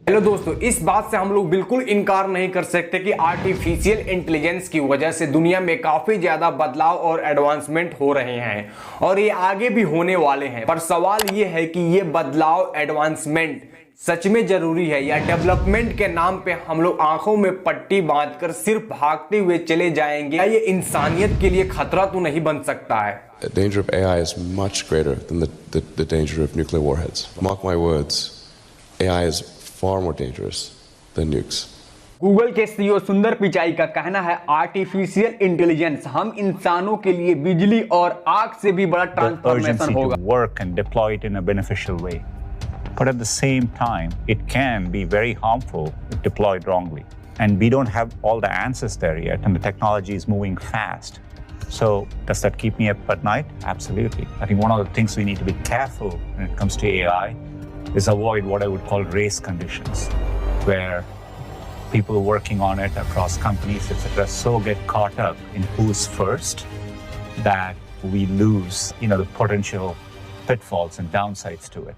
Hello दोस्तों, इस बात से हम लोग बिल्कुल इनकार नहीं कर सकते कि आर्टिफिशियल इंटेलिजेंस की वजह से दुनिया में काफी ज्यादा बदलाव और एडवांसमेंट हो रहे हैं और ये आगे भी होने वाले हैं। पर सवाल ये है कि ये बदलाव एडवांसमेंट सच में जरूरी है या डेवलपमेंट के नाम पे हम लोग आंखों में पट्टी बांधकर सिर्फ भागते हुए चले जाएंगे, या ये इंसानियत के लिए खतरा तो नहीं बन सकता है? The danger of AI is much greater than the danger of nuclear warheads. Mark my words, AI is far more dangerous than nukes. Google के सीईओ सुंदर पिचाई का कहना है आर्टिफिशियल इंटेलिजेंस हम इंसानों के लिए बिजली और आग से भी बड़ा ट्रांसफॉर्मेशन होगा। Work and deploy it in a beneficial way. But at the same time, it can be very harmful if deployed wrongly. And we don't have all the answers there yet, and the technology is moving fast. So does that keep me up at night? Absolutely. I think one of the things we need to be careful when it comes to AI is avoid what I would call race conditions, where people working on it across companies, etc., so get caught up in who's first that we lose, the potential pitfalls and downsides to it.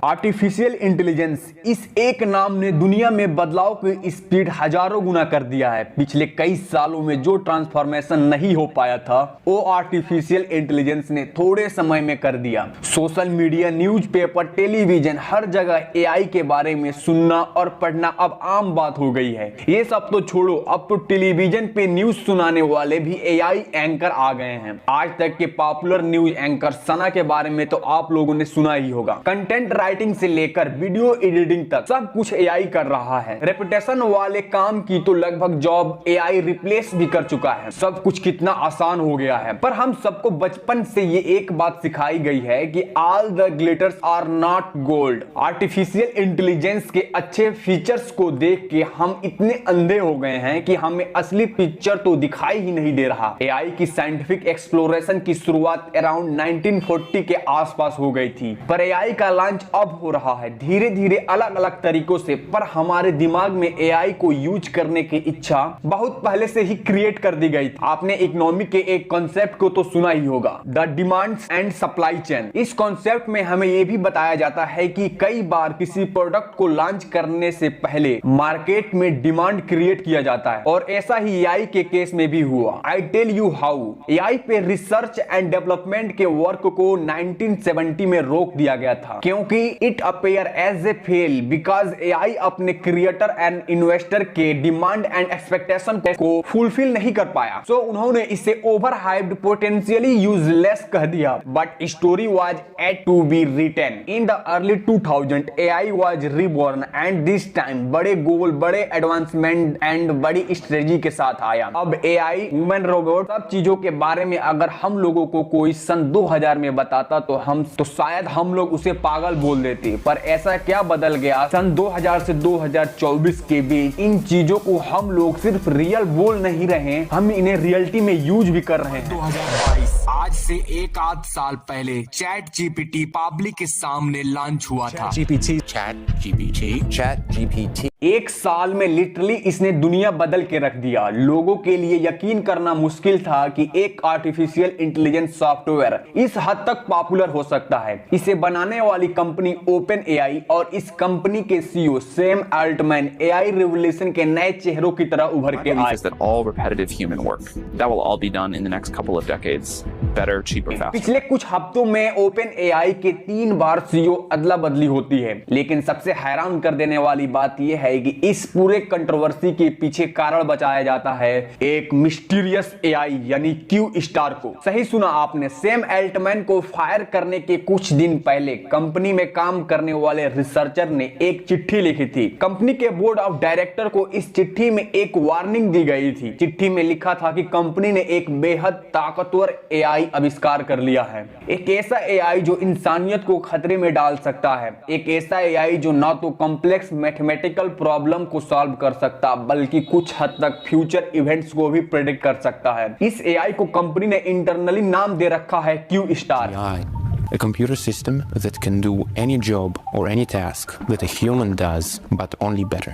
Artificial intelligence इस एक नाम ने दुनिया में बदलाव की speed हजारों गुना कर दिया है। पिछले कई सालों में जो ट्रांसफॉर्मेशन नहीं हो पाया था वो आर्टिफिशियल इंटेलिजेंस ने थोड़े समय में कर दिया। सोशल मीडिया, न्यूज़पेपर, टेलीविजन, हर जगह एआई के बारे में सुनना और पढ़ना अब आम बात हो गई है। ये सब तो छोड़ो, अब तो टेलीविजन पे न्यूज सुनाने वाले भी एआई एंकर आ गए हैं। आज तक के पॉपुलर न्यूज एंकर सना के बारे में तो आप लोगों ने सुना ही होगा। कंटेंट राइटिंग से लेकर वीडियो एडिटिंग तक सब कुछ एआई कर रहा है। रेपुटेशन वाले काम की तो लगभग जॉब एआई रिप्लेस भी कर चुका है। सब कुछ कितना आसान हो गया है। पर हम सबको बचपन से ये एक बात सिखाई गई है कि all the glitters are not gold. Artificial intelligence के अच्छे फीचर्स को देख के हम इतने अंधे हो गए हैं कि हमें असली पिक्चर तो दिखाई ही नहीं दे रहा। एआई की साइंटिफिक एक्सप्लोरेशन की शुरुआत अराउंड 1940 के आसपास हो गई थी, पर एआई का लॉन्च अब हो रहा है धीरे धीरे अलग अलग तरीकों से। पर हमारे दिमाग में एआई को यूज करने की इच्छा बहुत पहले से ही क्रिएट कर दी गई थी। आपने इकोनॉमी के एक कॉन्सेप्ट को तो सुना ही होगा, the demand and supply chain. इस कॉन्सेप्ट में हमें यह भी बताया जाता है कि कई बार किसी प्रोडक्ट को लॉन्च करने से पहले मार्केट में डिमांड क्रिएट किया जाता है, और ऐसा ही एआई के केस में भी हुआ। I tell you how. AI पे रिसर्च एंड डेवलपमेंट के वर्क को 1970 में रोक दिया गया था क्योंकि it appear as a fail because AI अपने क्रिएटर एंड इन्वेस्टर के डिमांड एंड एक्सपेक्टेशन को फुलफिल नहीं कर पाया। सो उन्होंने इसे ओवर हाइप्ड, पोटेंशियली यूजलेस कह दिया। But story was yet to be written in the early 2000 AI was reborn and this time बड़े गोल, बड़े एडवांसमेंट एंड बड़ी स्ट्रेटजी के साथ आया। अब एआई, ह्यूमन, रोबोट, सब चीजों के बारे में अगर हम लोगों को कोई सन 2000 में बताता तो शायद हम लोग उसे पागल बोल देते। पर ऐसा क्या बदल गया सन 2000 से 2024 के बीच? इन चीजों को हम लोग सिर्फ रियल बोल नहीं रहे, हम इन्हें रियलिटी में यूज भी कर रहे हैं। 2022 आज से एक आध साल पहले चैट जीपीटी पब्लिक के सामने लॉन्च हुआ था। चैट जीपीटी एक साल में लिटरली इसने दुनिया बदल के रख दिया। लोगों के लिए यकीन करना मुश्किल था कि एक आर्टिफिशियल इंटेलिजेंस सॉफ्टवेयर इस हद तक पॉपुलर हो सकता है। इसे बनाने वाली कंपनी ओपन एआई और इस कंपनी के CEO Sam Altman AI revolution के नए चेहरों की तरह उभर के आए। पिछले कुछ हफ्तों में ओपन एआई के 3 बार सीईओ अदला बदली होती है, लेकिन सबसे हैरान कर देने वाली बात यह है कि इस पूरे कंट्रोवर्सी के पीछे कारण बताया जाता है एक मिस्टीरियस एआई यानी क्यू स्टार को। सही सुना आपने, सैम अल्टमैन को फायर करने के कुछ दिन पहले कंपनी में काम करने वाले रिसर्चर ने एक चिट्ठी लिखी थी। कंपनी के बोर्ड ऑफ डायरेक्टर को इस चिट्ठी में एक वार्निंग दी गई थी। चिट्ठी में लिखा था कि कंपनी ने एक बेहद ताकतवर एआई आविष्कार कर लिया है, एक ऐसा एआई जो इंसानियत को खतरे में डाल सकता है, एक ऐसा एआई जो ना तो कॉम्प्लेक्स मैथमेटिकल प्रॉब्लम को सॉल्व कर सकता बल्कि कुछ हद तक फ्यूचर इवेंट्स को भी प्रेडिक्ट कर सकता है। इस एआई को कंपनी ने इंटरनली नाम दे रखा है Q star. A computer system that can do any job or any task that a human does, but only better.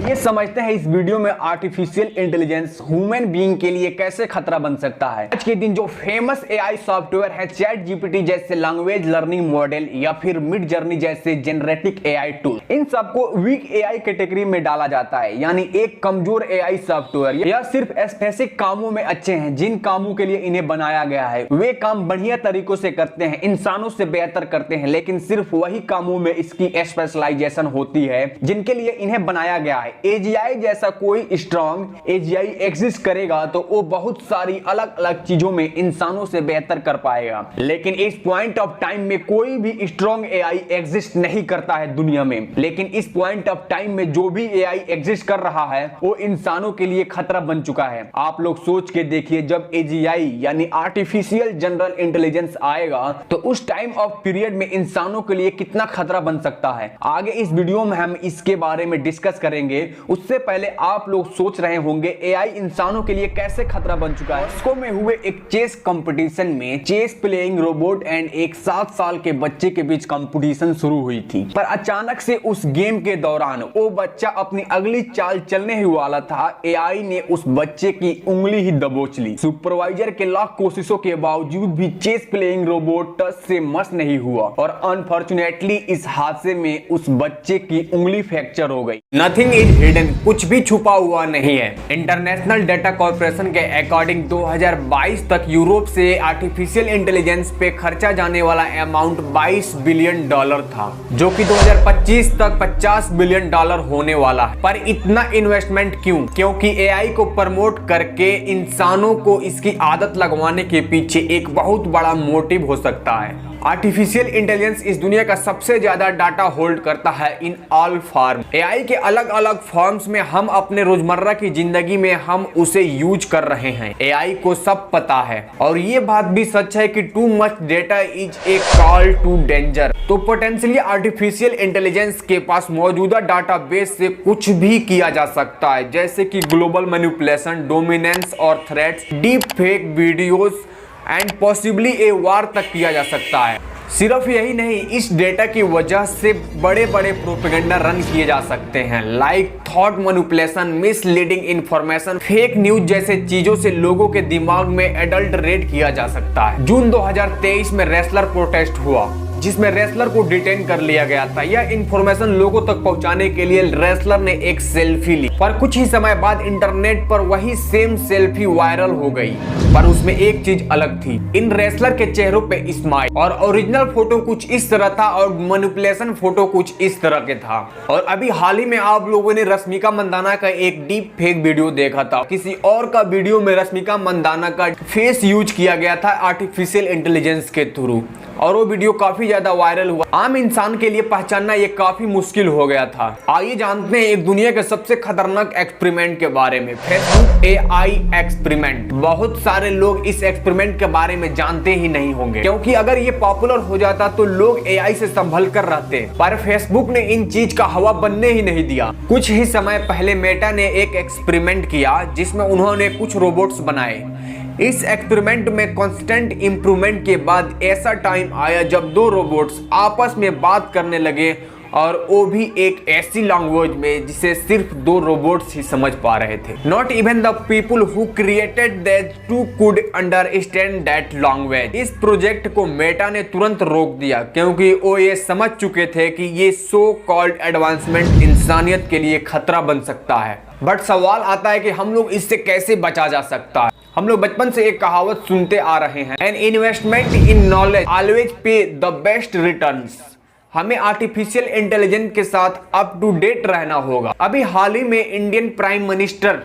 आइए समझते हैं इस वीडियो में आर्टिफिशियल इंटेलिजेंस ह्यूमन बीइंग के लिए कैसे खतरा बन सकता है। आज के दिन जो फेमस एआई सॉफ्टवेयर है चैट जीपीटी जैसे लैंग्वेज लर्निंग मॉडल या फिर मिड जर्नी जैसे जेनरेटिव एआई टूल, इन सबको वीक एआई कैटेगरी में डाला जाता है, यानी एक कमजोर एआई सॉफ्टवेयर या सिर्फ ऐसे कामों में अच्छे हैं जिन कामों के लिए इन्हें बनाया गया है। वे काम बढ़िया तरीकों से करते हैं, इंसानों से बेहतर करते हैं, लेकिन सिर्फ वही कामों में इसकी स्पेशलाइजेशन होती है जिनके लिए इन्हें बनाया गया है। एजीआई जैसा कोई स्ट्रॉन्ग एजीआई एग्जिस्ट करेगा तो वो बहुत सारी अलग अलग चीजों में इंसानों से बेहतर कर पाएगा, लेकिन इस पॉइंट ऑफ टाइम में कोई भी स्ट्रॉन्ग एआई एग्जिस्ट नहीं करता है दुनिया में। लेकिन इस पॉइंट ऑफ टाइम में जो भी एआई एग्जिस्ट कर रहा है वो इंसानों के लिए खतरा बन चुका है। आप लोग सोच के देखिए, जब एजीआई यानी आर्टिफिशियल जनरल इंटेलिजेंस आएगा तो उस टाइम ऑफ पीरियड में इंसानों के लिए कितना खतरा बन सकता है। आगे इस वीडियो में हम इसके बारे में डिस्कस करेंगे। उससे पहले आप लोग सोच रहे होंगे एआई इंसानों के लिए कैसे खतरा बन चुका है। मॉस्को में हुए एक चेस कंपटीशन में चेस प्लेइंग रोबोट एंड एक 7 साल के बच्चे के बीच कंपटीशन शुरू हुई थी, पर अचानक से उस गेम के दौरान वो बच्चा अपनी अगली चाल चलने ही वाला था, एआई ने उस बच्चे की उंगली ही दबोच ली। सुपरवाइजर के लाख कोशिशों के बावजूद भी चेस प्लेइंग रोबोट टच से मस नहीं हुआ और अनफॉर्चुनेटली इस हादसे में उस बच्चे की उंगली फ्रैक्चर हो गई। नथिंग इज हिडन, कुछ भी छुपा हुआ नहीं है। इंटरनेशनल डेटा कॉर्पोरेशन के अकॉर्डिंग 2022 तक यूरोप से आर्टिफिशियल इंटेलिजेंस पे खर्चा जाने वाला अमाउंट $22 बिलियन था, जो कि 2025 तक $50 बिलियन होने वाला है। पर इतना इन्वेस्टमेंट क्यों? क्योंकि एआई को प्रमोट करके इंसानों को इसकी आदत लगवाने के पीछे एक बहुत बड़ा मोटिव हो सकता है। आर्टिफिशियल इंटेलिजेंस इस दुनिया का सबसे ज्यादा डाटा होल्ड करता है इन ऑल फॉर्म। एआई के अलग अलग फॉर्म्स में हम अपने रोजमर्रा की जिंदगी में हम उसे यूज कर रहे हैं। एआई को सब पता है और ये बात भी सच है कि too much data is a call to danger. तो पोटेंशियली आर्टिफिशियल इंटेलिजेंस के पास मौजूदा डाटाबेस से कुछ भी किया जा सकता है, जैसे कि ग्लोबल मैनिपुलेशन, डोमिनेंस और threats, deep fake videos and possibly a war तक किया जा सकता है। सिर्फ यही नहीं, इस डेटा की वजह से बड़े बड़े प्रोपेगेंडा रन किए जा सकते हैं, like thought manipulation, misleading information, fake news जैसे चीजों से लोगों के दिमाग में एडल्टरेट किया जा सकता है। जून 2023 में रेसलर प्रोटेस्ट हुआ जिसमें रेसलर को डिटेन कर लिया गया था। यह इंफॉर्मेशन लोगों तक पहुंचाने के लिए रेसलर ने एक सेल्फी ली, पर कुछ ही समय बाद इंटरनेट पर वही सेम सेल्फी वायरल हो गई, पर उसमें एक चीज अलग थी। इन रेसलर के चेहरों पे स्माइल और ओरिजिनल फोटो कुछ इस तरह था और मैनिपुलेशन फोटो कुछ इस तरह के था। और अभी हाल ही में आप लोगों ने रश्मिका मंदाना का एक डीप फेक वीडियो देखा था। किसी और का वीडियो में रश्मिका मंदाना का फेस यूज किया गया था आर्टिफिशियल इंटेलिजेंस के थ्रू और वो वीडियो काफी ज्यादा वायरल हुआ। आम इंसान के लिए पहचानना ये काफी मुश्किल हो गया था। आइए जानते हैं एक दुनिया के सबसे खतरनाक एक्सपेरिमेंट के बारे में, फेसबुक एआई एक्सपेरिमेंट। बहुत सारे लोग इस एक्सपेरिमेंट के बारे में जानते ही नहीं होंगे, क्योंकि अगर ये पॉपुलर हो जाता तो लोग एआई से संभल कर रहते, पर फेसबुक ने इन चीज का हवा बनने ही नहीं दिया। कुछ ही समय पहले मेटा ने एक एक्सपेरिमेंट किया जिसमें उन्होंने कुछ रोबोट्स बनाए। इस एक्सपेरिमेंट में कांस्टेंट इंप्रूवमेंट के बाद ऐसा टाइम आया जब 2 रोबोट्स आपस में बात करने लगे, और वो भी एक ऐसी लैंग्वेज में जिसे सिर्फ 2 रोबोट्स ही समझ पा रहे थे। Not even the people who created that too could understand that language. इस प्रोजेक्ट को मेटा ने तुरंत रोक दिया क्योंकि वो ये समझ चुके थे कि ये सो कॉल्ड एडवांसमेंट इंसानियत के लिए खतरा बन सकता है। बट सवाल आता है कि हम लोग इससे कैसे बचा जा सकता है। हम लोग बचपन से एक कहावत सुनते आ रहे हैं, an investment in knowledge always पे द बेस्ट रिटर्न्स। हमें आर्टिफिशियल इंटेलिजेंस के साथ अप टू डेट रहना होगा। अभी हाल ही में Indian prime minister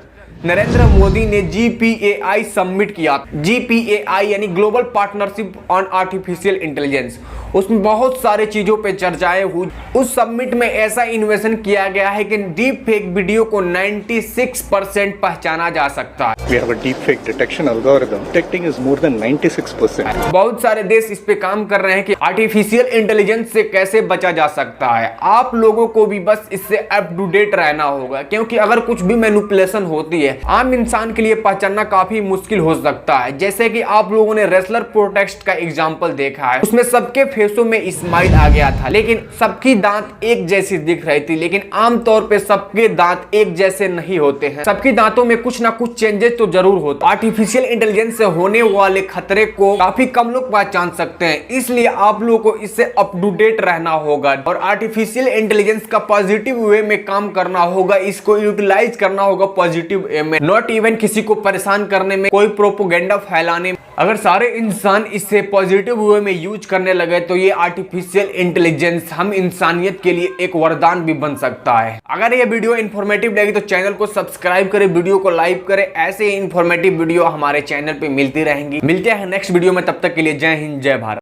Narendra Modi ने GPAI सबमिट किया। GPAI यानी global partnership on artificial intelligence. उसमें बहुत सारे चीजों पे चर्चाएं हुई। उस सबमिट में ऐसा इन्वेशन किया गया है कि डीप फेक वीडियो को 96% पहचाना जा सकता है। We have a deep fake detection algorithm. Detecting is more than 96%. बहुत सारे देश इस पे काम कर रहे हैं कि आर्टिफिशियल इंटेलिजेंस से कैसे बचा जा सकता है। आप लोगों को भी बस इससे अप टू डेट रहना होगा, क्योंकि अगर कुछ भी मैनिपुलेशन होती है आम इंसान के लिए पहचानना काफी मुश्किल हो सकता है। जैसे कि आप लोगों ने रेसलर प्रोटेस्ट का एग्जांपल देखा है, उसमें सबके फेसों में स्माइल आ गया था, लेकिन सबकी दांत एक जैसी दिख रही थी। लेकिन आमतौर पे सबके दांत एक जैसे नहीं होते हैं, सबके दांतों में कुछ ना कुछ चेंजेस तो जरूर होते। आर्टिफिशियल इंटेलिजेंस से होने वाले खतरे को काफी कम लोग पहचान सकते हैं, इसलिए आप लोगों को इससे अप टू डेट रहना होगा और आर्टिफिशियल इंटेलिजेंस का पॉजिटिव वे में काम करना होगा, इसको यूटिलाइज करना होगा पॉजिटिव वे में, नॉट इवन किसी को परेशान करने में, कोई प्रोपोगेंडा फैलाने में। अगर सारे इंसान इससे पॉजिटिव वे में यूज करने लगे तो ये आर्टिफिशियल इंटेलिजेंस हम इंसानियत के लिए एक वरदान भी बन सकता है। अगर ये वीडियो इंफॉर्मेटिव लगी तो चैनल को सब्सक्राइब करें, वीडियो को लाइक करें। ऐसे इंफॉर्मेटिव वीडियो हमारे चैनल पे मिलती रहेंगी। मिलते हैं नेक्स्ट वीडियो में, तब तक के लिए जय हिंद जय भारत।